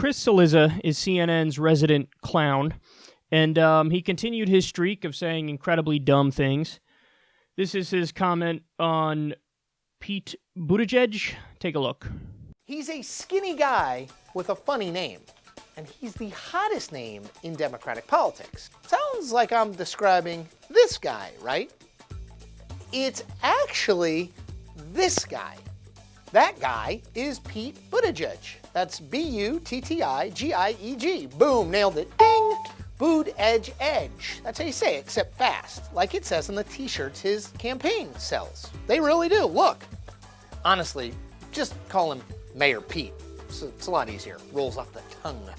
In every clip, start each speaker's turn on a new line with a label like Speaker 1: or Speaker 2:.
Speaker 1: Chris Cillizza is CNN's resident clown, and he continued his streak of saying incredibly dumb things. This is his comment on Pete Buttigieg. Take a look.
Speaker 2: He's a skinny guy with a funny name, and he's the hottest name in Democratic politics. Sounds like I'm describing this guy, right? It's actually this guy. That guy is Pete Buttigieg. That's Buttigieg. Boom, nailed it. Ding! Buttigieg. That's how you say it, except fast, like it says on the t-shirts his campaign sells. They really do. Look. Honestly, just call him Mayor Pete. It's a lot easier. Rolls off the tongue.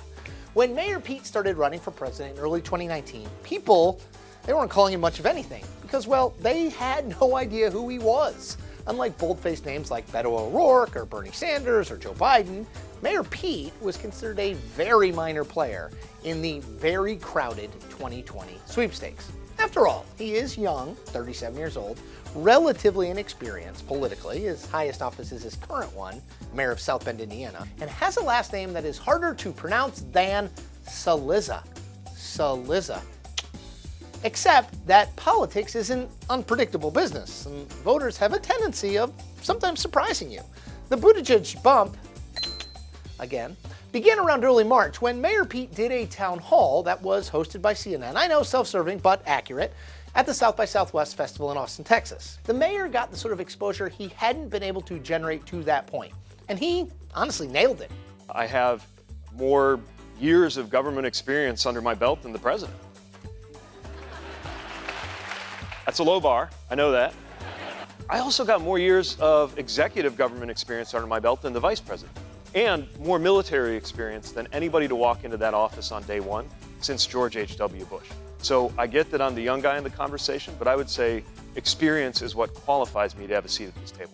Speaker 2: When Mayor Pete started running for president in early 2019, people, they weren't calling him much of anything because, well, they had no idea who he was. Unlike bold-faced names like Beto O'Rourke or Bernie Sanders or Joe Biden, Mayor Pete was considered a very minor player in the very crowded 2020 sweepstakes. After all, he is young, 37 years old, relatively inexperienced politically. His highest office is his current one, mayor of South Bend, Indiana, and has a last name that is harder to pronounce than Cillizza. Cillizza. Except that politics is an unpredictable business, and voters have a tendency of sometimes surprising you. The Buttigieg bump, again, began around early March when Mayor Pete did a town hall that was hosted by CNN. I know, self-serving, but accurate, at the South by Southwest Festival in Austin, Texas. The mayor got the sort of exposure he hadn't been able to generate to that point, and he honestly nailed it.
Speaker 3: I have more years of government experience under my belt than the president. That's a low bar, I know that. I also got more years of executive government experience under my belt than the vice president, and more military experience than anybody to walk into that office on day one since George H.W. Bush. So I get that I'm the young guy in the conversation, but I would say experience is what qualifies me to have a seat at this table.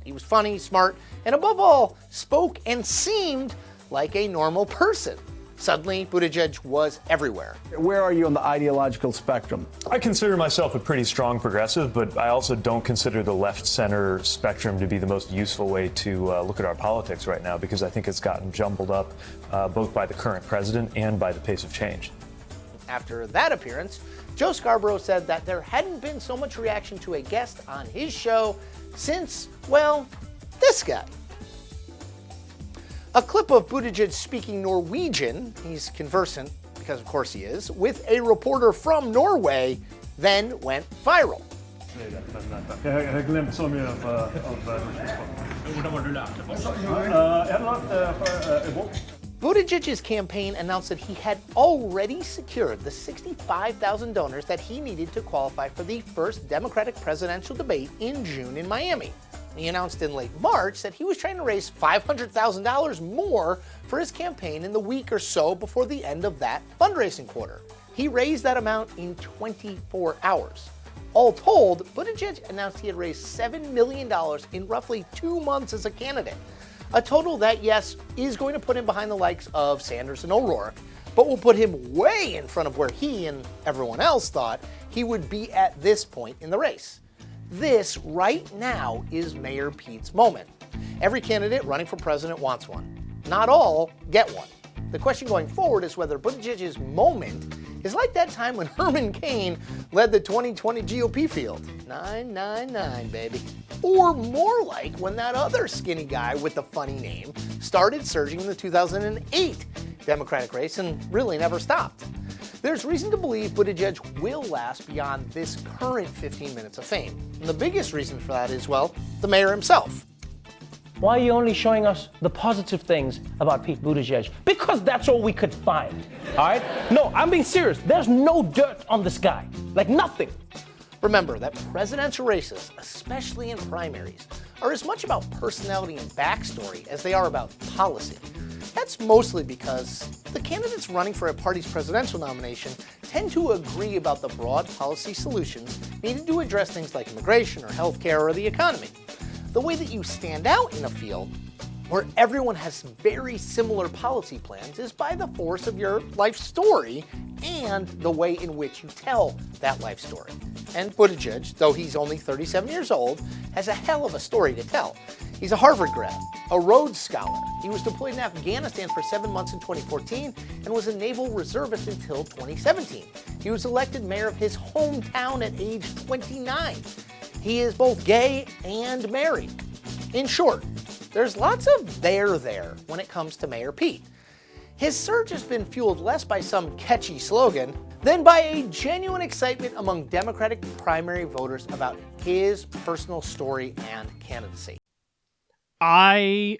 Speaker 2: He was funny, smart, and above all, spoke and seemed like a normal person. Suddenly, Buttigieg was everywhere.
Speaker 4: Where are you on the ideological spectrum?
Speaker 5: I consider myself a pretty strong progressive, but I also don't consider the left-center spectrum to be the most useful way to look at our politics right now, because I think it's gotten jumbled up both by the current president and by the pace of change.
Speaker 2: After that appearance, Joe Scarborough said that there hadn't been so much reaction to a guest on his show since, well, this guy. A clip of Buttigieg speaking Norwegian, he's conversant, because of course he is, with a reporter from Norway, then went viral.
Speaker 6: Jeg glemte så mye av Hvordan var du lærte på?
Speaker 2: Buttigieg's campaign announced that he had already secured the 65,000 donors that he needed to qualify for the first Democratic presidential debate in June in Miami. He announced in late March that he was trying to raise $500,000 more for his campaign in the week or so before the end of that fundraising quarter. He raised that amount in 24 hours. All told, Buttigieg announced he had raised $7 million in roughly 2 months as a candidate. A total that, yes, is going to put him behind the likes of Sanders and O'Rourke, but will put him way in front of where he and everyone else thought he would be at this point in the race. This, right now, is Mayor Pete's moment. Every candidate running for president wants one. Not all get one. The question going forward is whether Buttigieg's moment is like that time when Herman Cain led the 2020 GOP field. 999, baby. Or more like when that other skinny guy with the funny name started surging in the 2008 Democratic race and really never stopped. There's reason to believe Buttigieg will last beyond this current 15 minutes of fame. And the biggest reason for that is, well, the mayor himself.
Speaker 7: Why are you only showing us the positive things about Pete Buttigieg? Because that's all we could find, all right? No, I'm being serious. There's no dirt on this guy, like nothing.
Speaker 2: Remember that presidential races, especially in primaries, are as much about personality and backstory as they are about policy. That's mostly because the candidates running for a party's presidential nomination tend to agree about the broad policy solutions needed to address things like immigration or healthcare or the economy. The way that you stand out in a field where everyone has very similar policy plans is by the force of your life story and the way in which you tell that life story. And Buttigieg, though he's only 37 years old, has a hell of a story to tell. He's a Harvard grad, a Rhodes Scholar. He was deployed in Afghanistan for 7 months in 2014 and was a naval reservist until 2017. He was elected mayor of his hometown at age 29. He is both gay and married. In short, there's lots of there when it comes to Mayor Pete. His surge has been fueled less by some catchy slogan than by a genuine excitement among Democratic primary voters about his personal story and candidacy.
Speaker 1: I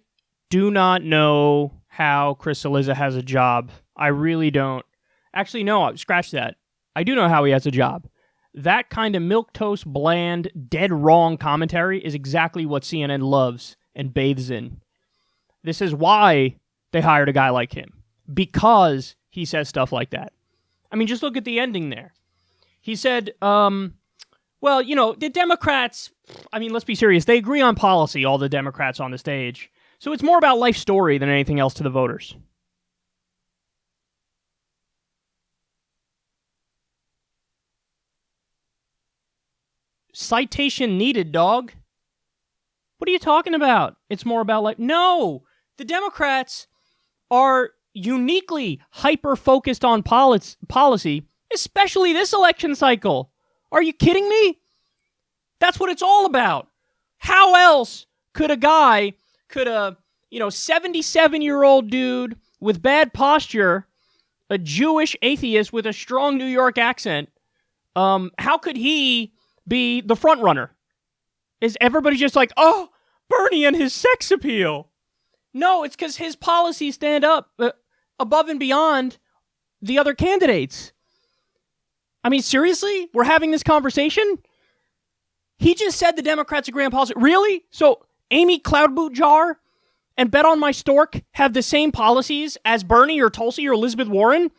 Speaker 1: do not know how Chris Cillizza has a job. I really don't. Actually, no, scratch that. I do know how he has a job. That kind of milquetoast, bland, dead wrong commentary is exactly what CNN loves and bathes in. This is why they hired a guy like him. Because he says stuff like that. I mean, just look at the ending there. He said, well, you know, the Democrats, I mean, let's be serious. They agree on policy, all the Democrats on the stage. So it's more about life story than anything else to the voters. Citation needed, dog. What are you talking about? It's more about life. No, the Democrats are uniquely hyper-focused on policy, especially this election cycle. Are you kidding me? That's what it's all about. How else could a 77-year-old dude with bad posture, a Jewish atheist with a strong New York accent, how could he be the front runner? Is everybody just like, oh, Bernie and his sex appeal? No, it's because his policies stand up above and beyond the other candidates. I mean, seriously? We're having this conversation? He just said the Democrats agree on policy. Really? So Amy Cloudboot-Jar and Bet on My Stork have the same policies as Bernie or Tulsi or Elizabeth Warren?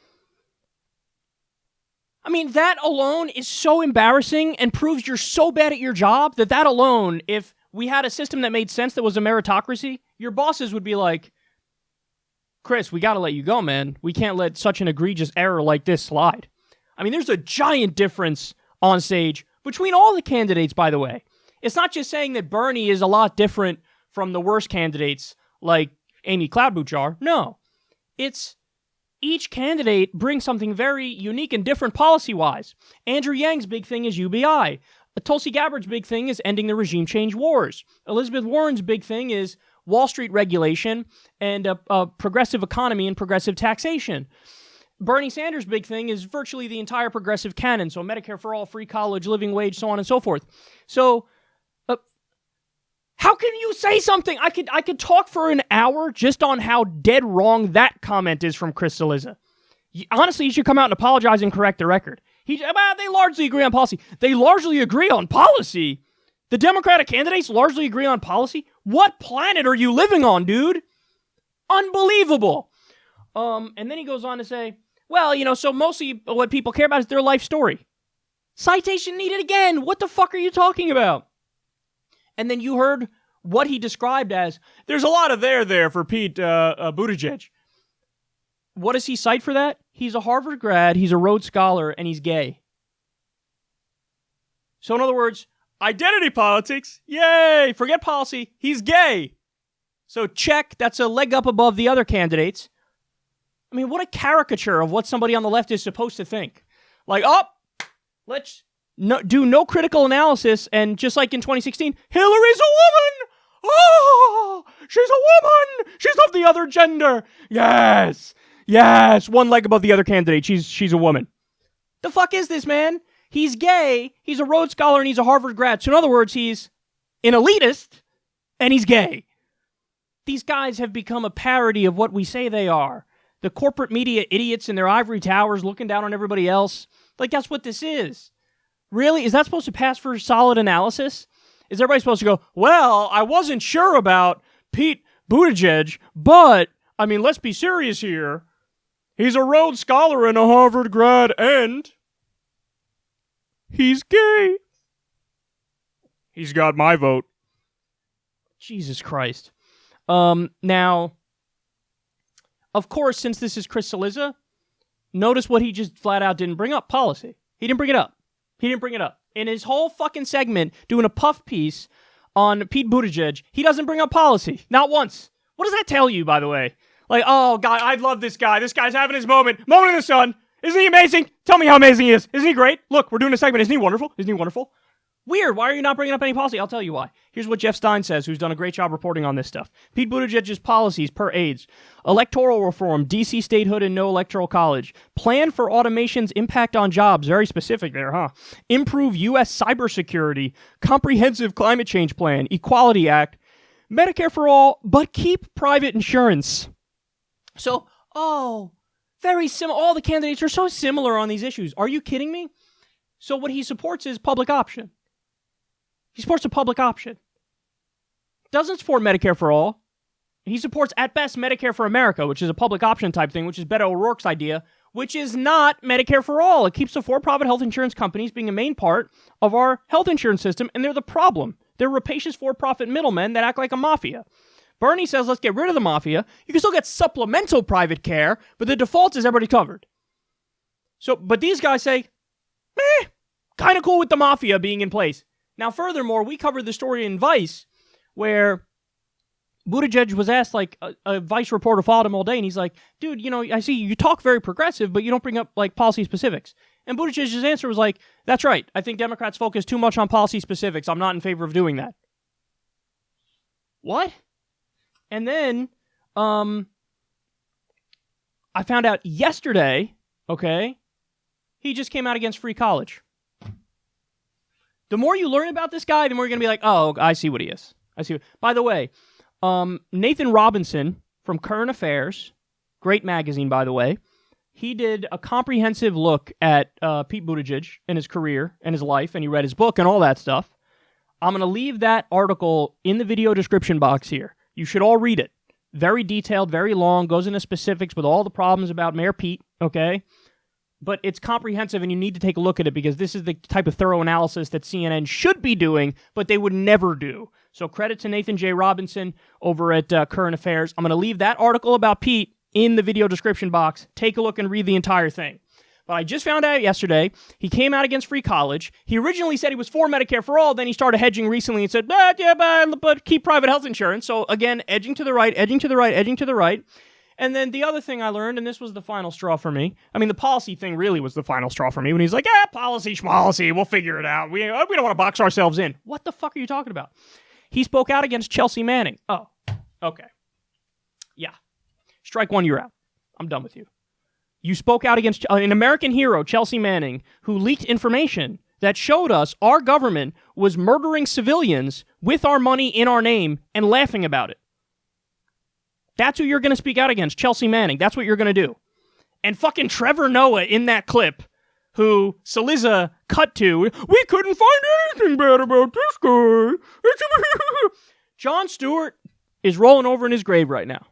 Speaker 1: I mean, that alone is so embarrassing and proves you're so bad at your job that alone, if we had a system that made sense that was a meritocracy, your bosses would be like, Chris, we got to let you go, man. We can't let such an egregious error like this slide. I mean, there's a giant difference on stage between all the candidates, by the way. It's not just saying that Bernie is a lot different from the worst candidates like Amy Cloudboot-Jar. No. It's each candidate brings something very unique and different policy-wise. Andrew Yang's big thing is UBI. Tulsi Gabbard's big thing is ending the regime change wars. Elizabeth Warren's big thing is Wall Street regulation and a progressive economy and progressive taxation. Bernie Sanders' big thing is virtually the entire progressive canon, so Medicare for all, free college, living wage, so on and so forth. So, how can you say something? I could talk for an hour just on how dead wrong that comment is from Chris Cillizza. Honestly, he should come out and apologize and correct the record. They largely agree on policy. They largely agree on policy? The Democratic candidates largely agree on policy? What planet are you living on, dude? Unbelievable. And then he goes on to say, well, so mostly what people care about is their life story. Citation needed again. What the fuck are you talking about? And then you heard what he described as, there's a lot of there for Pete Buttigieg. What does he cite for that? He's a Harvard grad, he's a Rhodes Scholar, and he's gay. So in other words, identity politics, yay! Forget policy, he's gay. So check, that's a leg up above the other candidates. I mean, what a caricature of what somebody on the left is supposed to think. Like, let's do no critical analysis, and just like in 2016, Hillary's a woman! Oh, she's a woman! She's of the other gender! Yes! Yes! One leg above the other candidate. She's a woman. The fuck is this, man? He's gay, he's a Rhodes Scholar, and he's a Harvard grad. So in other words, he's an elitist, and he's gay. These guys have become a parody of what we say they are. The corporate media idiots in their ivory towers looking down on everybody else. Like, that's what this is. Really? Is that supposed to pass for solid analysis? Is everybody supposed to go, well, I wasn't sure about Pete Buttigieg, but, I mean, let's be serious here. He's a Rhodes Scholar and a Harvard grad, and he's gay. He's got my vote. Jesus Christ. Now, of course, since this is Chris Cillizza, notice what he just flat out didn't bring up, policy. He didn't bring it up. In his whole fucking segment, doing a puff piece on Pete Buttigieg, he doesn't bring up policy. Not once. What does that tell you, by the way? Like, oh, God, I love this guy. This guy's having his moment. Moment in the sun. Isn't he amazing? Tell me how amazing he is. Isn't he great? Look, we're doing a segment. Isn't he wonderful? Isn't he wonderful? Weird. Why are you not bringing up any policy? I'll tell you why. Here's what Jeff Stein says, who's done a great job reporting on this stuff. Pete Buttigieg's policies per AIDS. Electoral reform, DC statehood and no electoral college. Plan for automation's impact on jobs. Very specific there, huh? Improve U.S. cybersecurity. Comprehensive climate change plan. Equality Act. Medicare for all, but keep private insurance. So, very similar. All the candidates are so similar on these issues. Are you kidding me? So what he supports is public option. He supports a public option. Doesn't support Medicare for all. He supports, at best, Medicare for America, which is a public option type thing, which is Beto O'Rourke's idea, which is not Medicare for all. It keeps the for-profit health insurance companies being a main part of our health insurance system, and they're the problem. They're rapacious for-profit middlemen that act like a mafia. Bernie says, let's get rid of the mafia. You can still get supplemental private care, but the default is everybody covered. So, but these guys say, kind of cool with the mafia being in place. Now, furthermore, we covered the story in Vice where Buttigieg was asked, like, a Vice reporter followed him all day, and he's like, dude, you know, I see you talk very progressive, but you don't bring up, like, policy specifics. And Buttigieg's answer was like, that's right. I think Democrats focus too much on policy specifics. I'm not in favor of doing that. What? And then, I found out yesterday, okay, he just came out against free college. The more you learn about this guy, the more you're going to be like, oh, I see what he is. By the way, Nathan Robinson from Current Affairs, great magazine, by the way, he did a comprehensive look at Pete Buttigieg and his career and his life, and he read his book and all that stuff. I'm going to leave that article in the video description box here. You should all read it. Very detailed, very long, goes into specifics with all the problems about Mayor Pete, okay? But it's comprehensive, and you need to take a look at it because this is the type of thorough analysis that CNN should be doing, but they would never do. So credit to Nathan J. Robinson over at Current Affairs. I'm going to leave that article about Pete in the video description box. Take a look and read the entire thing. But I just found out yesterday, he came out against free college. He originally said he was for Medicare for all, then he started hedging recently and said, but keep private health insurance. So again, edging to the right. And then the other thing I learned, and this was the final straw for me. I mean, the policy thing really was the final straw for me when he's like, policy schmolicy, we'll figure it out. We don't want to box ourselves in. What the fuck are you talking about? He spoke out against Chelsea Manning. Oh, okay. Yeah. Strike one, you're out. I'm done with you. You spoke out against an American hero, Chelsea Manning, who leaked information that showed us our government was murdering civilians with our money in our name and laughing about it. That's who you're going to speak out against, Chelsea Manning. That's what you're going to do. And fucking Trevor Noah in that clip, who Saliza cut to, we couldn't find anything bad about this guy. Jon Stewart is rolling over in his grave right now.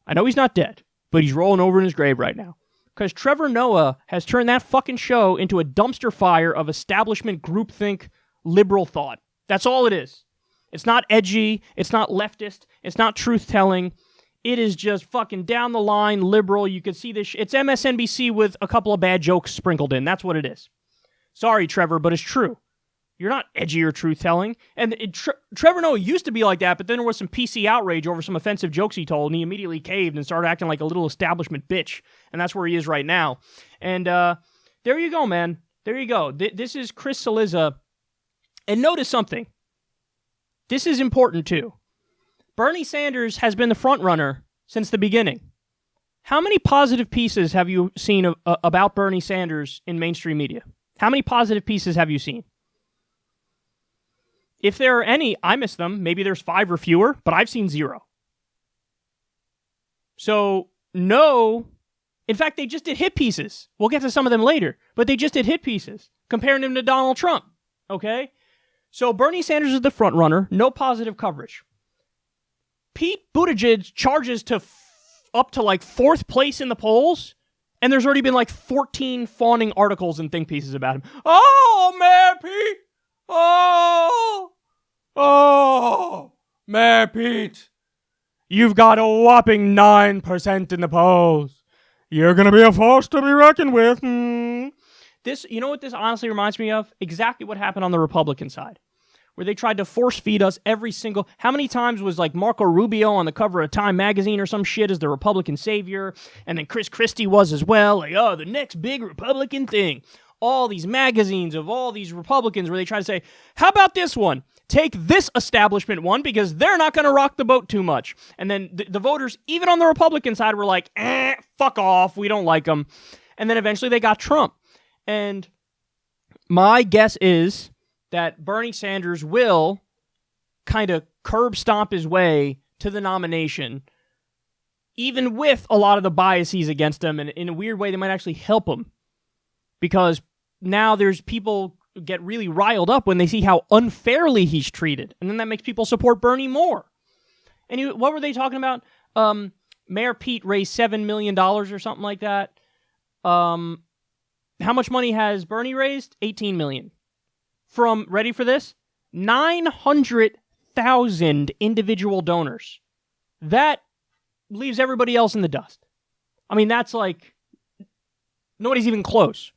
Speaker 1: I know he's not dead, but he's rolling over in his grave right now. Because Trevor Noah has turned that fucking show into a dumpster fire of establishment groupthink liberal thought. That's all it is. It's not edgy. It's not leftist. It's not truth-telling. It is just fucking down the line liberal. You can see this. It's MSNBC with a couple of bad jokes sprinkled in. That's what it is. Sorry, Trevor, but it's true. You're not edgy or truth-telling. And Trevor Noah used to be like that, but then there was some PC outrage over some offensive jokes he told, and he immediately caved and started acting like a little establishment bitch. And that's where he is right now. And there you go, man. There you go. This is Chris Saliza. And notice something. This is important, too. Bernie Sanders has been the front runner since the beginning. How many positive pieces have you seen about Bernie Sanders in mainstream media? How many positive pieces have you seen? If there are any, I miss them. Maybe there's 5 or fewer, but I've seen 0. So, no. In fact, they just did hit pieces. We'll get to some of them later, but they just did hit pieces, comparing him to Donald Trump. Okay? So, Bernie Sanders is the front runner. No positive coverage. Pete Buttigieg charges to up to like 4th place in the polls, and there's already been like 14 fawning articles and think pieces about him. Oh, Mayor Pete! Oh, Mayor Pete, you've got a whopping 9% in the polls. You're going to be a force to be reckoned with. This, you know what this honestly reminds me of? Exactly what happened on the Republican side. where they tried to force feed us every single... How many times was like Marco Rubio on the cover of Time magazine or some shit as the Republican savior, and then Chris Christie was as well, like, oh, the next big Republican thing. All these magazines of all these Republicans where they try to say, how about this one? Take this establishment one because they're not going to rock the boat too much. And then the voters, even on the Republican side, were like, fuck off, we don't like them. And then eventually they got Trump. And my guess is that Bernie Sanders will kind of curb stomp his way to the nomination, even with a lot of the biases against him. And in a weird way, they might actually help him. Because now there's people get really riled up when they see how unfairly he's treated. And then that makes people support Bernie more. And what were they talking about? Mayor Pete raised $7 million or something like that. How much money has Bernie raised? $18 million. From, ready for this? 900,000 individual donors. That leaves everybody else in the dust. I mean, that's like, nobody's even close.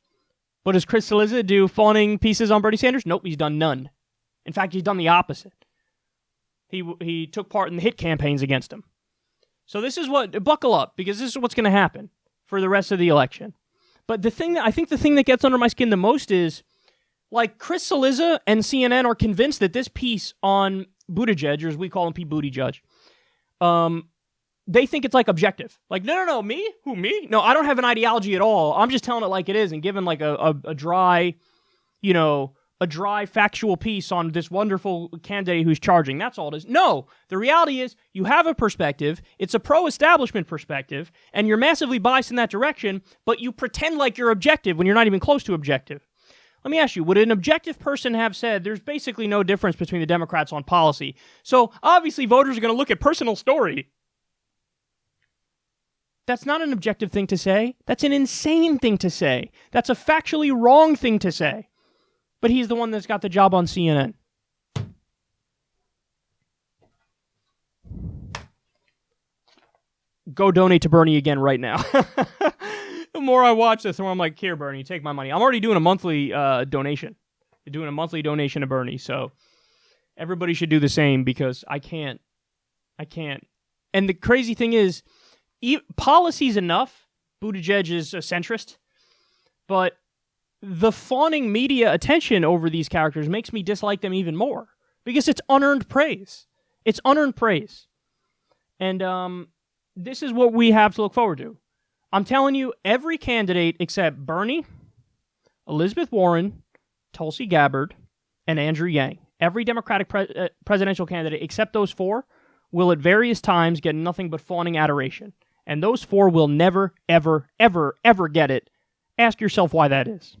Speaker 1: But does Chris Cillizza do fawning pieces on Bernie Sanders? Nope, he's done none. In fact, he's done the opposite. He took part in the hit campaigns against him. So this is buckle up, because this is what's going to happen for the rest of the election. But the thing that gets under my skin the most is, like, Chris Cillizza and CNN are convinced that this piece on Buttigieg, or as we call him, Pete Buttigieg, they think it's like objective. Like, no, me? Who, me? No, I don't have an ideology at all. I'm just telling it like it is and giving like a dry, a dry factual piece on this wonderful candidate who's charging. That's all it is. No, the reality is you have a perspective. It's a pro-establishment perspective, and you're massively biased in that direction, but you pretend like you're objective when you're not even close to objective. Let me ask you, would an objective person have said there's basically no difference between the Democrats on policy? So obviously voters are going to look at personal story. That's not an objective thing to say. That's an insane thing to say. That's a factually wrong thing to say. But he's the one that's got the job on CNN. Go donate to Bernie again right now. The more I watch this, the more I'm like, here, Bernie, take my money. I'm already doing a monthly donation. You're doing a monthly donation to Bernie, so everybody should do the same because I can't. And the crazy thing is, policy's enough. Buttigieg is a centrist, but the fawning media attention over these characters makes me dislike them even more because it's unearned praise. It's unearned praise. And this is what we have to look forward to. I'm telling you, every candidate except Bernie, Elizabeth Warren, Tulsi Gabbard, and Andrew Yang, every Democratic presidential candidate except those four will at various times get nothing but fawning adoration. And those four will never, ever, ever, ever get it. Ask yourself why that is.